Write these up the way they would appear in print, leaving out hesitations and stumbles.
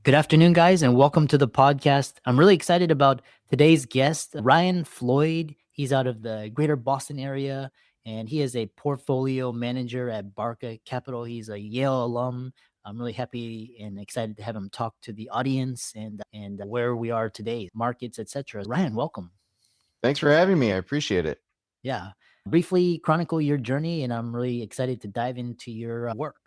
Good afternoon, guys, and welcome to the podcast. I'm really excited about today's guest, Ryan Floyd. He's out of the greater Boston area, and he is a portfolio manager at Barca Capital. He's a Yale alum. I'm really happy and excited to have him talk to the audience and where we are today, markets, etc. Ryan, welcome. Thanks for having me. I appreciate it. Yeah, briefly chronicle your journey, and I'm really excited to dive into your work.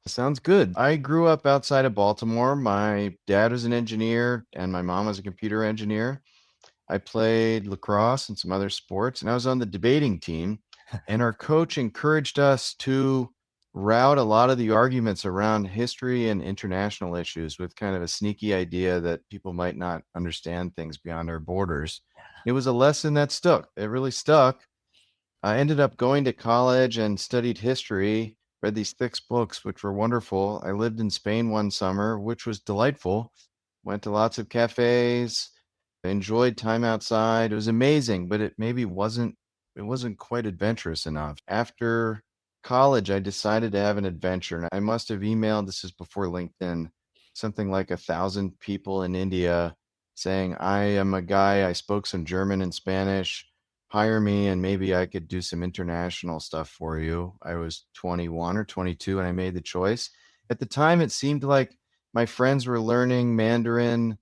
Sounds good. I grew up outside of Baltimore. My dad was an engineer and my mom was a computer engineer. I played lacrosse and some other sports, and I was on the debating team. And our coach encouraged us to route a lot of the arguments around history and international issues with kind of a sneaky idea that people might not understand things beyond our borders. It was a lesson that stuck. It really stuck. I ended up going to college and studied history, read these thick books, which were wonderful. I lived in Spain one summer, which was delightful. Went to lots of cafes, enjoyed time outside. It was amazing, but it wasn't quite adventurous enough. After college, I decided to have an adventure, and I must have emailed, this is before LinkedIn, something like 1,000 people in India saying, I am a guy, I spoke some German and Spanish, hire me and maybe I could do some international stuff for you. I was 21 or 22 and I made the choice. At the time, it seemed like my friends were learning Mandarin,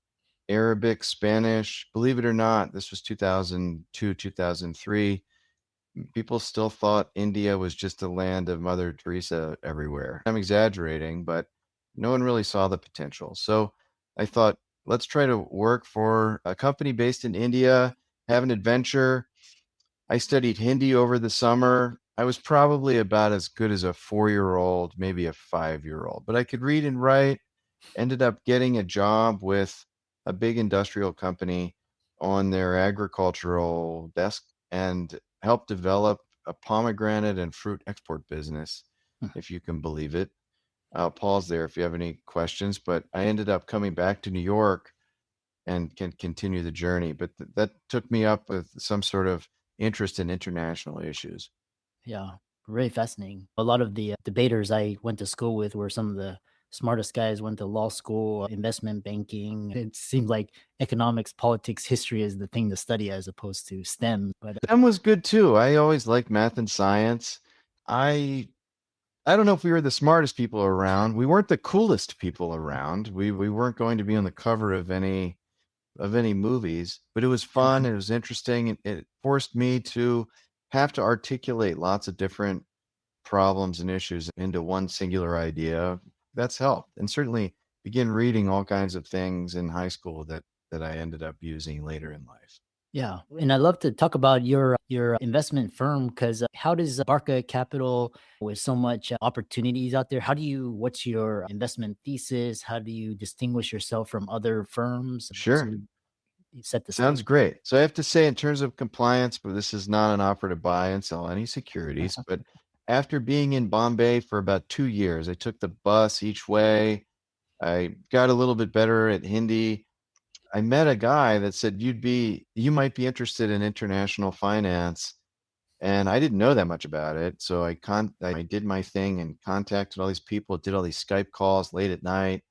Arabic, Spanish. Believe it or not, this was 2002, 2003. People still thought India was just a land of Mother Teresa everywhere. I'm exaggerating, but no one really saw the potential. So I thought, let's try to work for a company based in India, have an adventure. I studied Hindi over the summer. I was probably about as good as a 4-year-old, maybe a 5-year-old, but I could read and write. Ended up getting a job with a big industrial company on their agricultural desk and helped develop a pomegranate and fruit export business, if you can believe it. I'll pause there if you have any questions, but I ended up coming back to New York and can continue the journey. But that took me up with some sort of interest in international issues. Yeah, really fascinating. A lot of the debaters I went to school with were some of the smartest guys, went to law school, investment banking. It seemed like economics, politics, history is the thing to study as opposed to STEM. But STEM was good too. I always liked math and science. I I don't know if we were the smartest people around. We weren't the coolest people around. We weren't going to be on the cover of any movies, but it was fun. It was interesting. It forced me to have to articulate lots of different problems and issues into one singular idea. That's helped, and certainly begin reading all kinds of things in high school that I ended up using later in life. yeah, and I'd love to talk about your investment firm because how does Barca Capital, with so much opportunities out there, what's your investment thesis? How do you distinguish yourself from other firms? So Sure. you set the Sounds stage. great. So I have to say, in terms of compliance, but this is not an offer to buy and sell any securities. But after being in Bombay for about 2 years, I took the bus each way. I got a little bit better at Hindi. I met a guy that said, you might be interested in international finance. And I didn't know that much about it. So I did my thing and contacted all these people, did all these Skype calls late at night,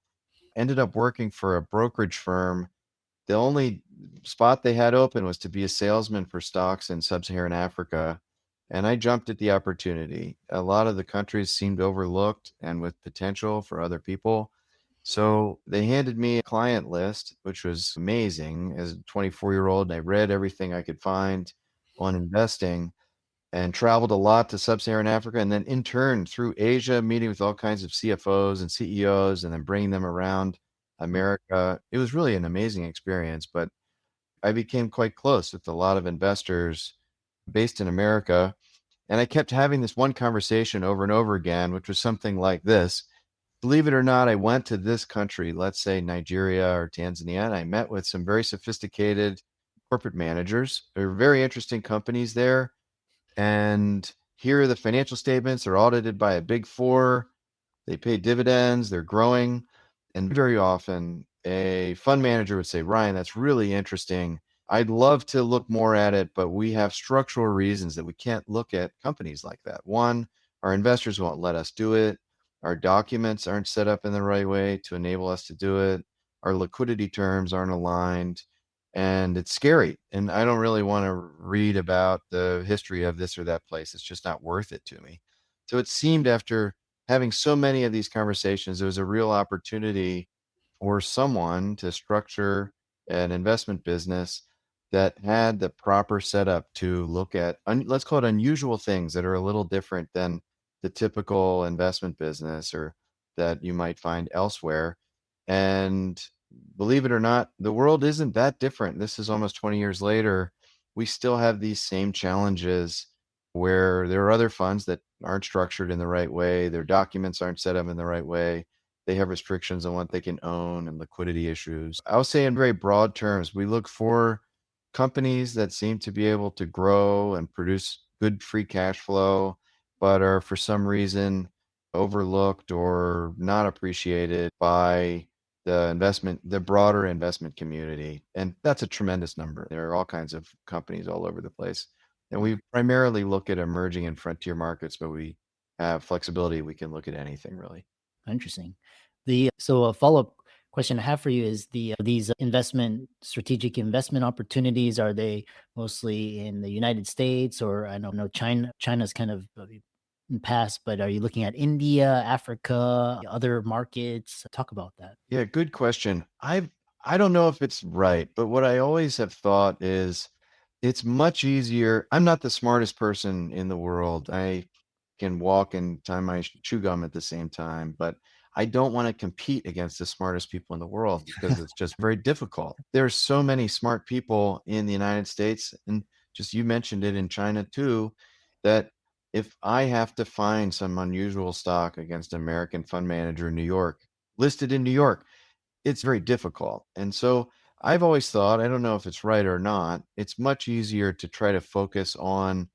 ended up working for a brokerage firm. The only spot they had open was to be a salesman for stocks in sub-Saharan Africa, and I jumped at the opportunity. A lot of the countries seemed overlooked and with potential for other people. So they handed me a client list, which was amazing as a 24-year-old, and I read everything I could find on investing and traveled a lot to sub-Saharan Africa and then interned through Asia, meeting with all kinds of CFOs and CEOs and then bringing them around America. It was really an amazing experience, but I became quite close with a lot of investors based in America. And I kept having this one conversation over and over again, which was something like this. Believe it or not, I went to this country, let's say Nigeria or Tanzania, and I met with some very sophisticated corporate managers. There were very interesting companies there. And here are the financial statements. They're audited by a big four. They pay dividends. They're growing. And very often, a fund manager would say, Ryan, that's really interesting. I'd love to look more at it, but we have structural reasons that we can't look at companies like that. One, our investors won't let us do it. Our documents aren't set up in the right way to enable us to do it. Our liquidity terms aren't aligned, and it's scary. And I don't really want to read about the history of this or that place. It's just not worth it to me. So it seemed after having so many of these conversations, there was a real opportunity for someone to structure an investment business that had the proper setup to look at, let's call it unusual things that are a little different than the typical investment business or that you might find elsewhere. And believe it or not, the world isn't that different. This is almost 20 years later. We still have these same challenges where there are other funds that aren't structured in the right way, their documents aren't set up in the right way, they have restrictions on what they can own and liquidity issues. I'll say in very broad terms, we look for companies that seem to be able to grow and produce good free cash flow, but are for some reason overlooked or not appreciated by the broader investment community. And that's a tremendous number. There are all kinds of companies all over the place. And we primarily look at emerging and frontier markets, but we have flexibility. We can look at anything really. Interesting. So a follow-up question I have for you is these investment strategic investment opportunities, are they mostly in the United States, or I don't know, China's kind of in past, but are you looking at India, Africa, other markets? Talk about that. Yeah, good question. I don't know if it's right, but what I always have thought is it's much easier. I'm not the smartest person in the world. I can walk and tie my chew gum at the same time, but I don't want to compete against the smartest people in the world because it's just very difficult. There's so many smart people in the United States, and just you mentioned it in China too, that if I have to find some unusual stock against an American fund manager in New York, listed in New York, it's very difficult. And so I've always thought, I don't know if it's right or not, it's much easier to try to focus on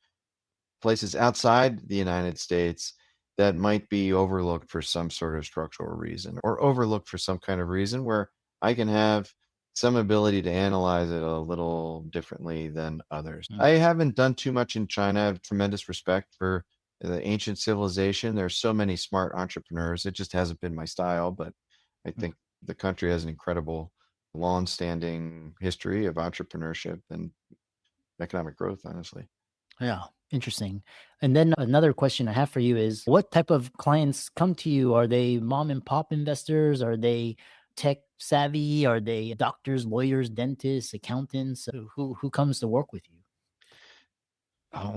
places outside the United States that might be overlooked for some sort of structural reason or overlooked for some kind of reason where I can have some ability to analyze it a little differently than others. Mm, I haven't done too much in China. I have tremendous respect for the ancient civilization. There's so many smart entrepreneurs. It just hasn't been my style, but I mm. think the country has an incredible long-standing history of entrepreneurship and economic growth, honestly. Yeah, interesting. And then another question I have for you is, what type of clients come to you? Are they mom and pop investors? Are they tech savvy? Are they doctors, lawyers, dentists, accountants? Who comes to work with you?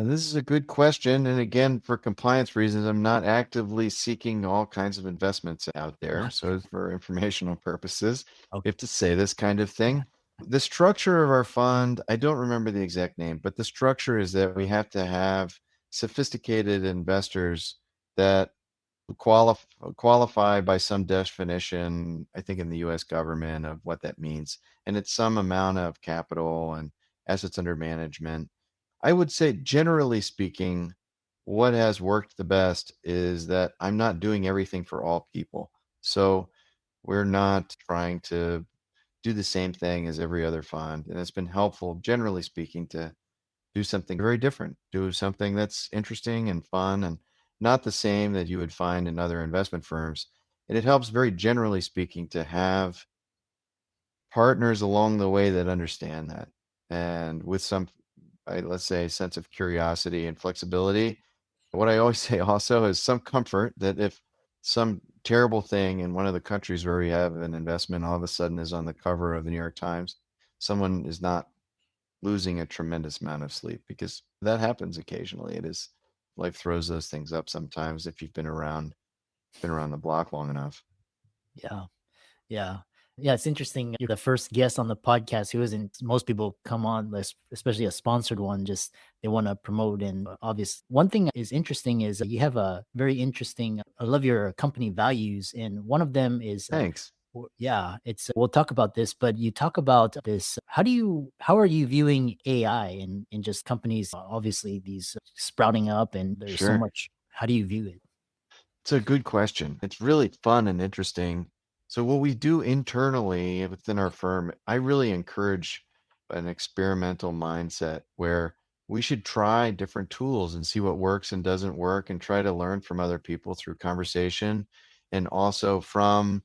This is a good question. And again, for compliance reasons, I'm not actively seeking all kinds of investments out there. So, for informational purposes, we Okay. have to say this kind of thing. The structure of our fund, I don't remember the exact name, but the structure is that we have to have sophisticated investors that qualify by some definition, I think in the US government of what that means. And it's some amount of capital and assets under management. I would say, generally speaking, what has worked the best is that I'm not doing everything for all people. So we're not trying to do the same thing as every other fund. And it's been helpful, generally speaking, to do something very different, do something that's interesting and fun and not the same that you would find in other investment firms. And it helps, very generally speaking, to have partners along the way that understand that and with some, let's say, sense of curiosity and flexibility. What I always say also is some comfort that if some terrible thing in one of the countries where we have an investment all of a sudden is on the cover of the New York Times, someone is not losing a tremendous amount of sleep, because that happens occasionally. It is, life throws those things up sometimes if you've been around the block long enough. Yeah. Yeah. Yeah, it's interesting. You're the first guest on the podcast who isn't. Most people come on, especially a sponsored one, just they want to promote. And obvious one thing is interesting is you have a very interesting. I love your company values, and one of them is Thanks. yeah, it's we'll talk about this, but you talk about this. How are you viewing AI in just companies? Obviously, these sprouting up, and there's so Sure. much. How do you view it? It's a good question. It's really fun and interesting. So, what we do internally within our firm, I really encourage an experimental mindset where we should try different tools and see what works and doesn't work and try to learn from other people through conversation and also from,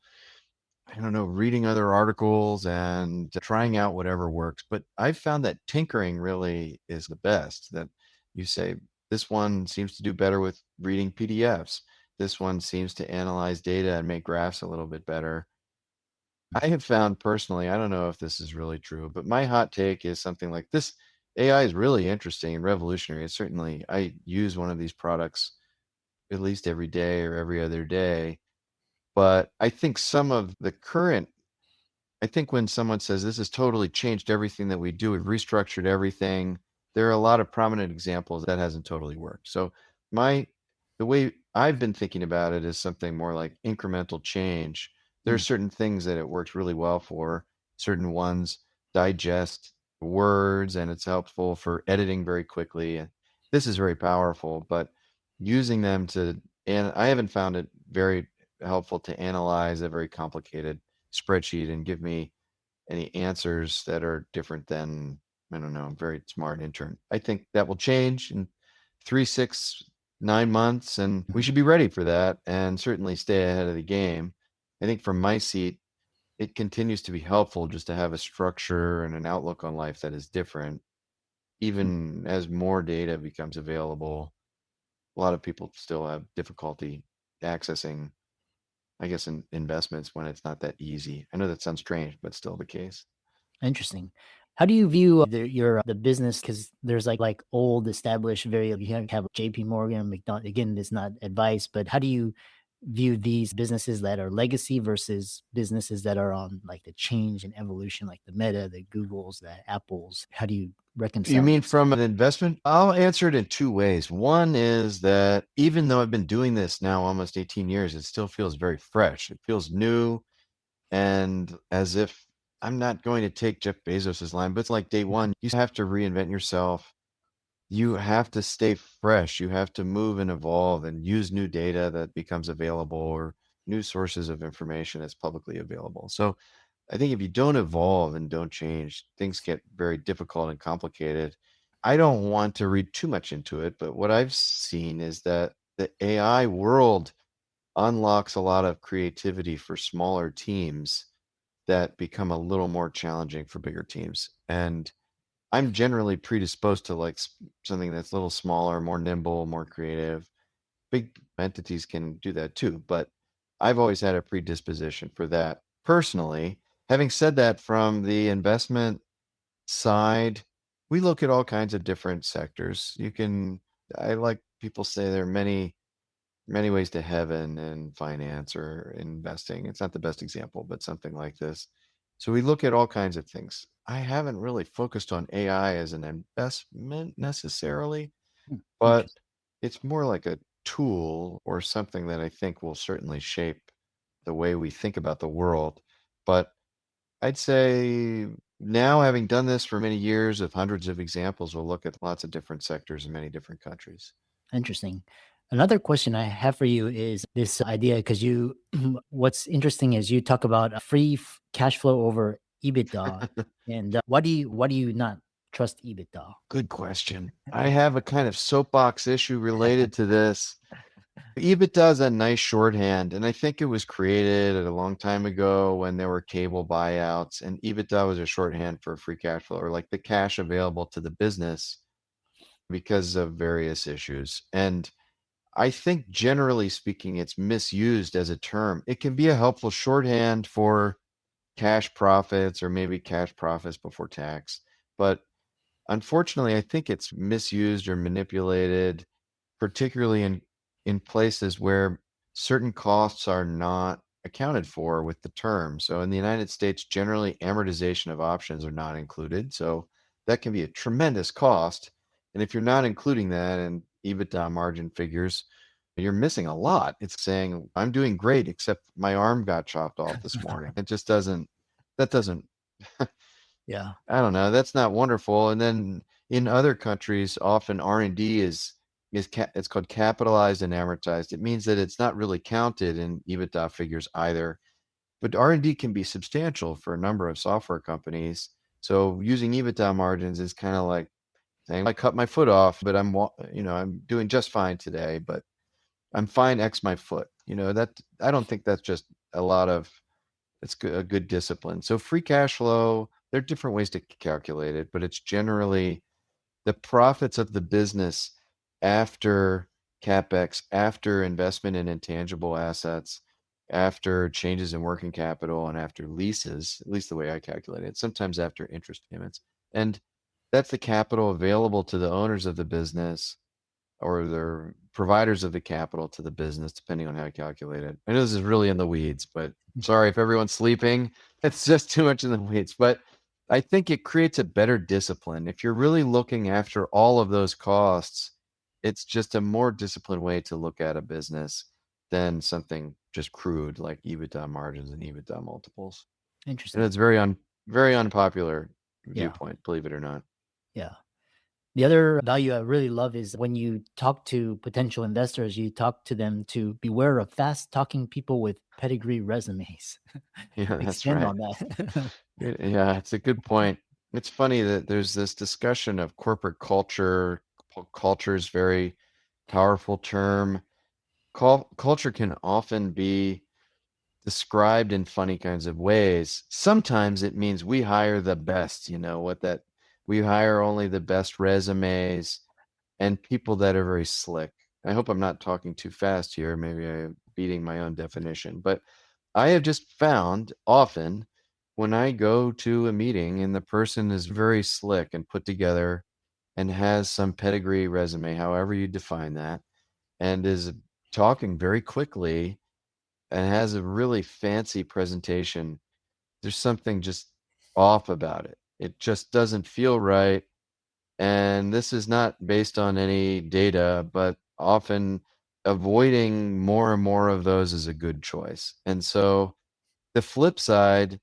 I don't know, reading other articles and trying out whatever works. But I've found that tinkering really is the best. That you say, this one seems to do better with reading PDFs. This one seems to analyze data and make graphs a little bit better. I have found personally, I don't know if this is really true, but my hot take is something like this. AI is really interesting and revolutionary. It's certainly, I use one of these products at least every day or every other day. But I think some of the current, I think when someone says this has totally changed everything that we do, we've restructured everything, there are a lot of prominent examples that hasn't totally worked. So my the way I've been thinking about it is something more like incremental change. There are Mm, certain things that it works really well for, certain ones digest words and it's helpful for editing very quickly. And this is very powerful, but using them to, and I haven't found it very helpful to analyze a very complicated spreadsheet and give me any answers that are different than, I don't know, a very smart intern. I think that will change in 3, 6, 9 months, and we mhm. should be ready for that and certainly stay ahead of the game. I think from my seat, it continues to be helpful just to have a structure and an outlook on life that is different, even as more data becomes available. A lot of people still have difficulty accessing, I guess, in investments when it's not that easy. I know that sounds strange, but still the case. Interesting. How do you view the business? Because there's like old established, very you have JP Morgan, McDonald. Again, it's not advice, but how do you view these businesses that are legacy versus businesses that are on like the change and evolution, like the Meta, the Googles, the Apples? How do you You reconcile mean those? from an investment? I'll answer it in two ways. One is that even though I've been doing this now almost 18 years, it still feels very fresh. It feels new and as if I'm not going to take Jeff Bezos's line, but it's like day one, you have to reinvent yourself. You have to stay fresh. You have to move and evolve and use new data that becomes available or new sources of information that's publicly available. So I think if you don't evolve and don't change, things get very difficult and complicated. I don't want to read too much into it, but what I've seen is that the AI world unlocks a lot of creativity for smaller teams that become a little more challenging for bigger teams. And I'm generally predisposed to like something that's a little smaller, more nimble, more creative. Big entities can do that too, but I've always had a predisposition for that personally. Having said that, from the investment side, we look at all kinds of different sectors. I like people say there are many ways to heaven in finance or investing. It's not the best example, but something like this. So we look at all kinds of things. I haven't really focused on AI as an investment necessarily, Hmm, but interesting. it's more like a tool or something that I think will certainly shape the way we think about the world. But I'd say now, having done this for many years of hundreds of examples, we'll look at lots of different sectors in many different countries. Interesting. Another question I have for you is this idea because you, what's interesting is you talk about cash flow over EBITDA, and why do you not trust EBITDA? Good question. I have a kind of soapbox issue related to this. EBITDA is a nice shorthand, and I think it was created a long time ago when there were cable buyouts, and EBITDA was a shorthand for free cash flow or like the cash available to the business because of various issues. And I think generally speaking, it's misused as a term. It can be a helpful shorthand for cash profits or maybe cash profits before tax. But unfortunately, I think it's misused or manipulated, particularly in places where certain costs are not accounted for with the term. So in the United States, generally amortization of options are not included. So that can be a tremendous cost. And if you're not including that in EBITDA margin figures, you're missing a lot. It's saying, I'm doing great, except my arm got chopped off this morning. It just doesn't, that doesn't, Yeah, I don't know. That's not wonderful. And then in other countries, often R&D it's called capitalized and amortized. It means that it's not really counted in EBITDA figures either. But R&D can be substantial for a number of software companies. So using EBITDA margins is kind of like saying I cut my foot off, but I'm doing just fine today, but I'm fine X my foot. That I don't think that's just a lot of it's a good discipline. So free cash flow, there are different ways to calculate it, but it's generally the profits of the business after CapEx, after investment in intangible assets, after changes in working capital, and after leases, at least the way I calculate it, sometimes after interest payments. And that's the capital available to the owners of the business or the providers of the capital to the business, depending on how you calculate it. I know this is really in the weeds, but sorry if everyone's sleeping. It's just too much in the weeds. But I think it creates a better discipline. If you're really looking after all of those costs, it's just a more disciplined way to look at a business than something just crude like EBITDA margins and EBITDA multiples. And Interesting. it's very unpopular Yeah. viewpoint, believe it or not. Yeah. The other value I really love is when you talk to potential investors, you talk to them to beware of fast talking people with pedigree resumes. Yeah, that's Expand right. on that. Yeah, it's a good point. It's funny that there's this discussion of corporate culture. Culture is very powerful term. Culture can often be described in funny kinds of ways. Sometimes it means we hire the best, we hire only the best resumes and people that are very slick. I hope I'm not talking too fast here. Maybe I'm beating my own definition, but I have just found often when I go to a meeting and the person is very slick and put together and has some pedigree resume, however you define that, and is talking very quickly and has a really fancy presentation, there's something just off about it. It just doesn't feel right. And this is not based on any data, but often avoiding more and more of those is a good choice. And so the flip side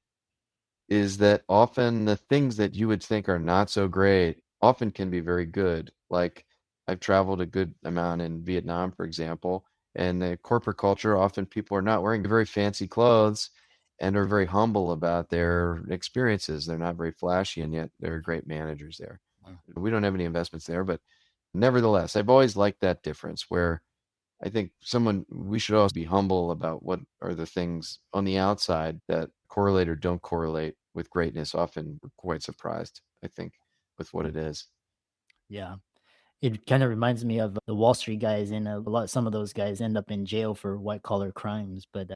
is that often the things that you would think are not so great often can be very good. Like I've traveled a good amount in Vietnam, for example, and the corporate culture, often people are not wearing very fancy clothes and are very humble about their experiences. They're not very flashy, and yet they're great managers there. We don't have any investments there, but nevertheless, I've always liked that difference where I think we should always be humble about what are the things on the outside that correlate or don't correlate with greatness. Often we're quite surprised, I think, with what it is. Yeah. It kind of reminds me of the Wall Street guys, and some of those guys end up in jail for white collar crimes. But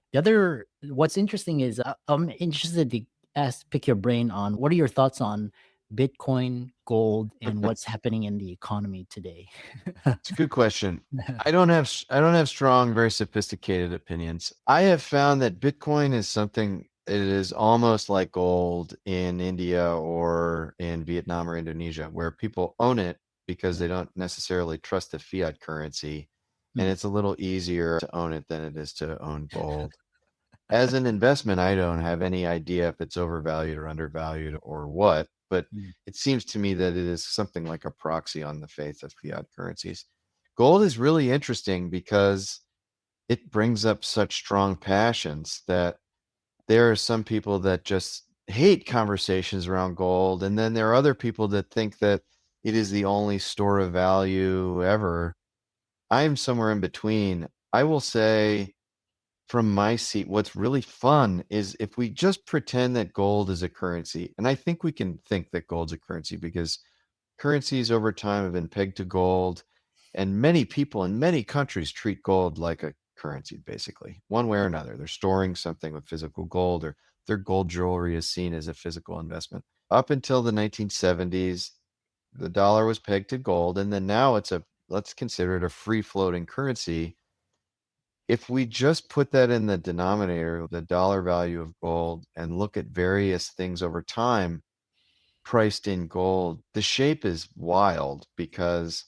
what's interesting is I'm interested to pick your brain on what are your thoughts on Bitcoin, gold, and what's happening in the economy today? It's a good question. I don't have strong, very sophisticated opinions. I have found that Bitcoin is something it is almost like gold in India or in Vietnam or Indonesia, where people own it because Yeah. they don't necessarily trust the fiat currency, and Mm, it's a little easier to own it than it is to own gold. As an investment, I don't have any idea if it's overvalued or undervalued or what, but mm, it seems to me that it is something like a proxy on the faith of fiat currencies. Gold is really interesting because it brings up such strong passions that there are some people that just hate conversations around gold. And then there are other people that think that it is the only store of value ever. I'm somewhere in between. I will say, from my seat, what's really fun is if we just pretend that gold is a currency, and I think we can think that gold's a currency because currencies over time have been pegged to gold, and many people in many countries treat gold like a currency, basically, one way or another. They're storing something with physical gold, or their gold jewelry is seen as a physical investment. Up until the 1970s, the dollar was pegged to gold, and then now let's consider it a free floating currency. If we just put that in the denominator, the dollar value of gold, and look at various things over time priced in gold, the shape is wild because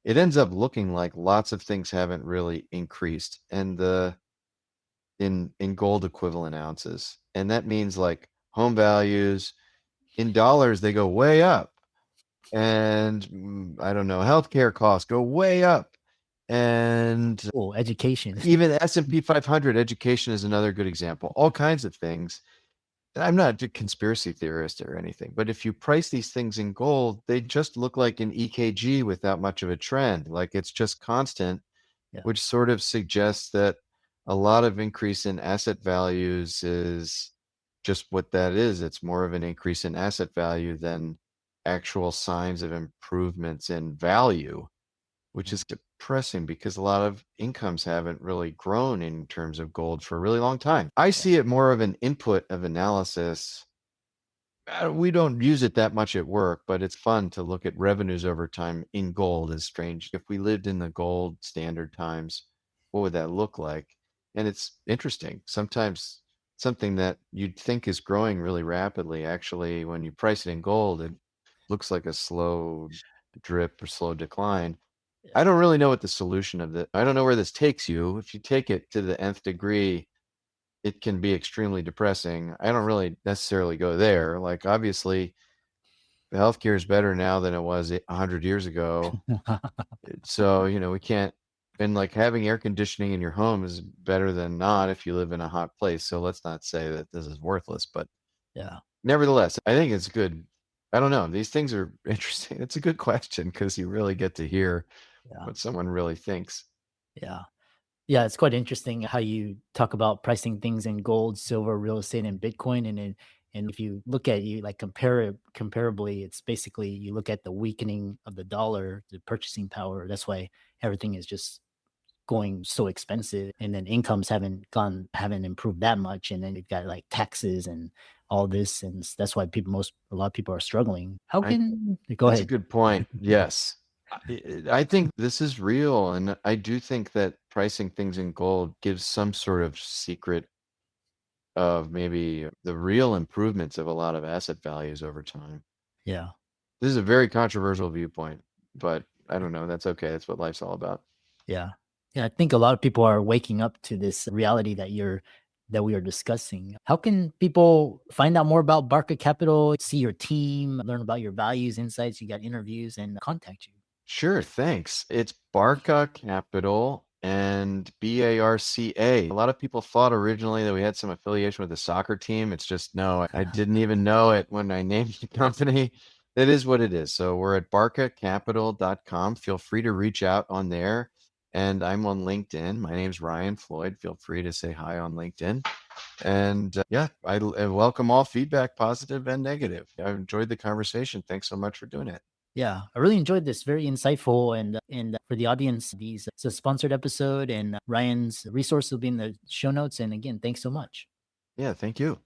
it ends up looking like lots of things haven't really increased and the in gold equivalent ounces. And that means like home values in dollars, they go way up. And I don't know, healthcare costs go way up. And oh, education. even S&P 500 education is another good example. All kinds of things. I'm not a conspiracy theorist or anything, but if you price these things in gold, they just look like an EKG without much of a trend. Like it's just constant, Yeah. which sort of suggests that a lot of increase in asset values is just what that is. It's more of an increase in asset value than actual signs of improvements in value, which Yeah. is depressing because a lot of incomes haven't really grown in terms of gold for a really long time. I Yeah. see it more of an input of analysis. We don't use it that much at work, but it's fun to look at revenues over time in gold is strange. If we lived in the gold standard times, what would that look like? And it's interesting. Sometimes something that you'd think is growing really rapidly, actually, when you price it in gold, it looks like a slow drip or slow decline. Yeah. I don't really know what the solution of it. I don't know where this takes you. If you take it to the nth degree, it can be extremely depressing. I don't really necessarily go there. Like obviously, the healthcare is better now than it was 100 years ago. So, we can't, and like having air conditioning in your home is better than not if you live in a hot place. So let's not say that this is worthless, but Yeah. nevertheless, I think it's good. I don't know. These things are interesting. It's a good question because you really get to hear Yeah. what someone really thinks. Yeah. Yeah, it's quite interesting how you talk about pricing things in gold, silver, real estate, and Bitcoin. And if you look at you like comparably, it's basically you look at the weakening of the dollar, the purchasing power. That's why everything is just going so expensive. And then incomes haven't improved that much. And then you've got like taxes and all this. And that's why a lot of people are struggling. How I can go That's a ahead? good point. Yes. I think this is real. And I do think that pricing things in gold gives some sort of secret of maybe the real improvements of a lot of asset values over time. Yeah. This is a very controversial viewpoint, but I don't know. That's okay. That's what life's all about. Yeah. Yeah, I think a lot of people are waking up to this reality that we are discussing. How can people find out more about Barca Capital, see your team, learn about your values, insights, you got interviews, and contact you? Sure, thanks. It's Barca Capital and Barca. A lot of people thought originally that we had some affiliation with the soccer team. It's just no, I didn't even know it when I named the company. It is what it is. So we're at barcacapital.com. Feel free to reach out on there. And I'm on LinkedIn. My name's Ryan Floyd. Feel free to say hi on LinkedIn. And yeah, I welcome all feedback, positive and negative. I enjoyed the conversation. Thanks so much for doing it. Yeah, I really enjoyed this. Very insightful, and for the audience, it's a sponsored episode, and Ryan's resource will be in the show notes. And again, thanks so much. Yeah, thank you.